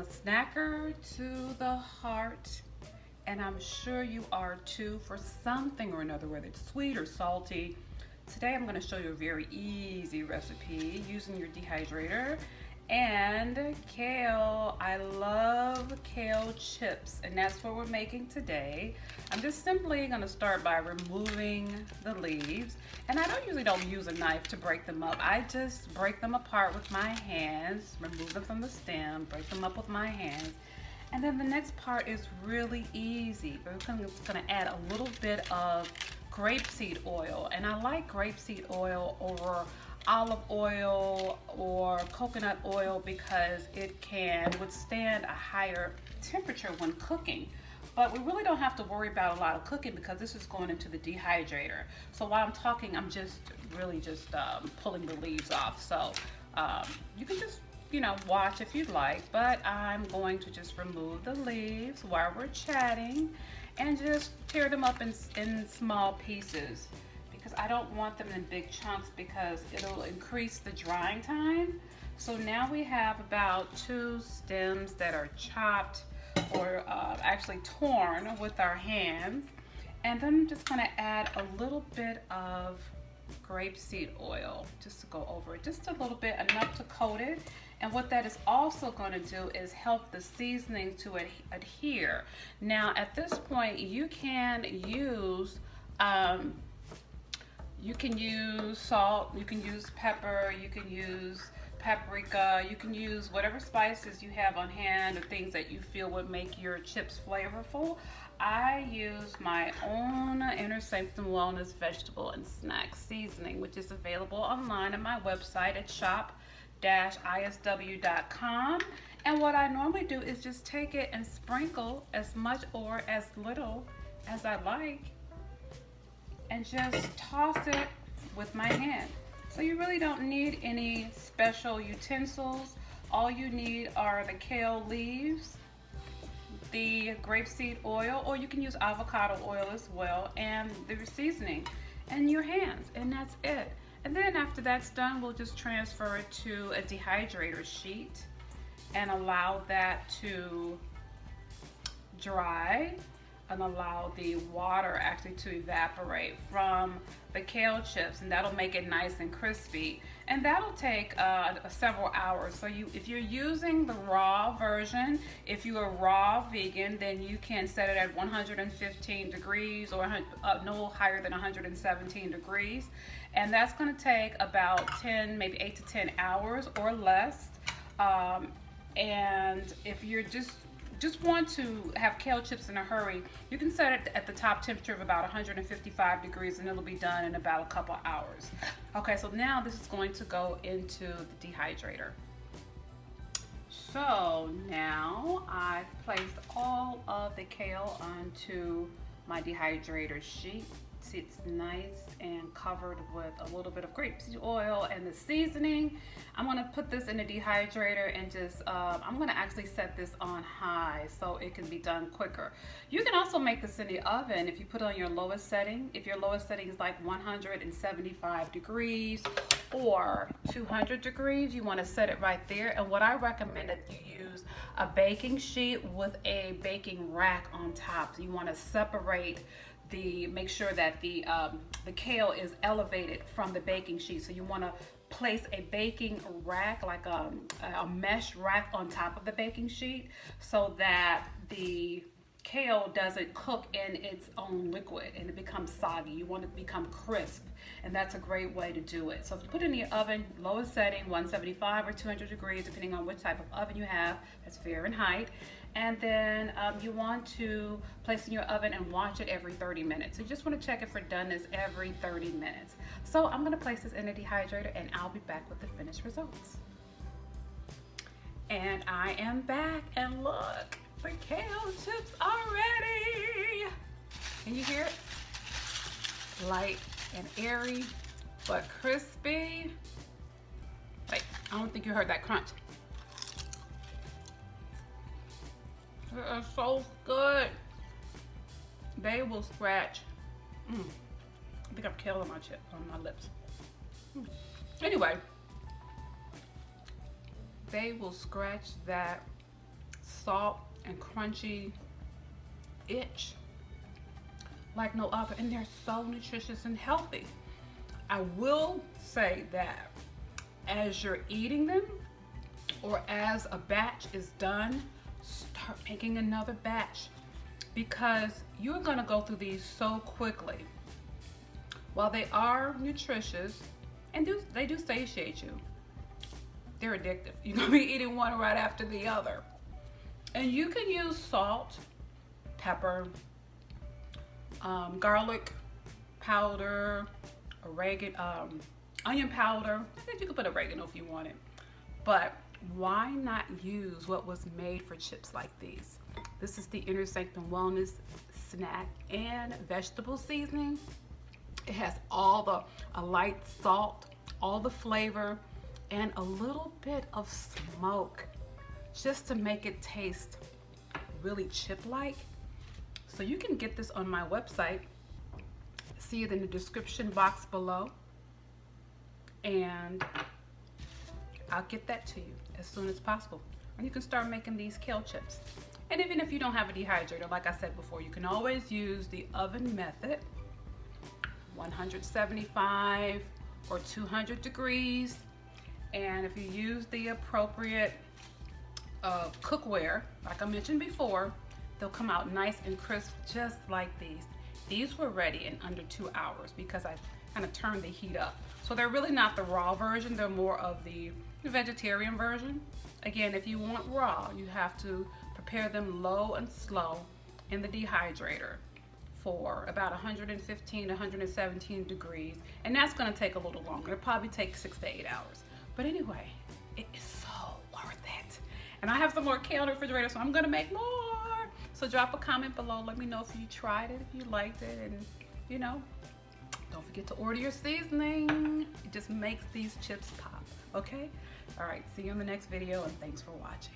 a snacker to the heart, and I'm sure you are too for something or another, whether it's sweet or salty. Today I'm going to show you a very easy recipe using your dehydrator and kale. I love kale chips, and that's what we're making today. I'm just simply going to start by removing the leaves, and I usually don't use a knife to break them up. I just break them apart with my hands, remove them from the stem, break them up with my hands. And then the next part is really easy. We're going to add a little bit of grapeseed oil, and I like grapeseed oil over olive oil or coconut oil because it can withstand a higher temperature when cooking. But we really don't have to worry about a lot of cooking because this is going into the dehydrator. So while I'm talking, I'm just pulling the leaves off. So you can just watch if you'd like, but I'm going to just remove the leaves while we're chatting and just tear them up in small pieces, because I don't want them in big chunks because it'll increase the drying time. So now we have about 2 stems that are chopped or actually torn with our hands. And then I'm just going to add a little bit of grapeseed oil just to go over it, just a little bit, enough to coat it. And what that is also going to do is help the seasoning to adhere. Now at this point you can use salt, you can use pepper, you can use paprika, you can use whatever spices you have on hand or things that you feel would make your chips flavorful. I use my own Inner Sanctum Wellness vegetable and snack seasoning, which is available online at my website at shop-isw.com. And what I normally do is just take it and sprinkle as much or as little as I like and just toss it with my hand. So you really don't need any special utensils. All you need are the kale leaves, the grapeseed oil, or you can use avocado oil as well, and the seasoning, and your hands, and that's it. And then after that's done, we'll just transfer it to a dehydrator sheet and allow that to dry and allow the water actually to evaporate from the kale chips, and that'll make it nice and crispy. And that'll take several hours. So if you're using the raw version, if you're a raw vegan, then you can set it at 115 degrees or no higher than 117 degrees. And that's gonna take about 10, maybe 8 to 10 hours or less. And if you're just want to have kale chips in a hurry, you can set it at the top temperature of about 155 degrees and it'll be done in about a couple hours. Okay, so now this is going to go into the dehydrator. So now I've placed all of the kale onto my dehydrator sheet. It's nice and covered with a little bit of grapeseed oil and the seasoning. I'm going to put this in the dehydrator and just I'm going to actually set this on high so it can be done quicker. You can also make this in the oven if you put it on your lowest setting. If your lowest setting is like 175 degrees or 200 degrees, you want to set it right there. And what I recommend that you use a baking sheet with a baking rack on top. So you want to separate make sure that the kale is elevated from the baking sheet. So you want to place a baking rack, like a mesh rack on top of the baking sheet, so that the kale doesn't cook in its own liquid and it becomes soggy. You want it to become crisp, and that's a great way to do it. So if you put it in the oven, lowest setting, 175 or 200 degrees, depending on which type of oven you have, that's Fahrenheit. And then you want to place it in your oven and watch it every 30 minutes. So you just want to check it for doneness every 30 minutes. So I'm going to place this in the dehydrator and I'll be back with the finished results. And I am back, and look, the kale chips are ready. Can you hear it? Light and airy, but crispy. Wait, I don't think you heard that crunch. They are so good. They will scratch. I think I've kale on my lips. Anyway, they will scratch that salt and crunchy itch like no other, and they're so nutritious and healthy. I will say that as you're eating them, or as a batch is done, start making another batch, because you're gonna go through these so quickly. While they are nutritious and they do satiate you, they're addictive. You're gonna be eating one right after the other. And you can use salt, pepper, garlic powder, onion powder. I think you could put oregano if you want it. But why not use what was made for chips like these? This is the Inner Sanctum Wellness Snack and Vegetable Seasoning. It has all a light salt, all the flavor, and a little bit of smoke, just to make it taste really chip-like. So you can get this on my website. See it in the description box below, and I'll get that to you as soon as possible. And you can start making these kale chips. And even if you don't have a dehydrator, like I said before, you can always use the oven method, 175 or 200 degrees. And if you use the appropriate cookware, like I mentioned before, they'll come out nice and crisp, just like these. These were ready in under 2 hours because I kind of turned the heat up. So they're really not the raw version, they're more of the vegetarian version. Again, if you want raw, you have to prepare them low and slow in the dehydrator for about 115 to 117 degrees. And that's gonna take a little longer. It'll probably take 6 to 8 hours. But anyway, it is so worth it. And I have some more kale in the refrigerator, so I'm gonna make more. So drop a comment below. Let me know if you tried it, if you liked it, and you know, don't forget to order your seasoning. It just makes these chips pop, okay? All right, see you in the next video, and thanks for watching.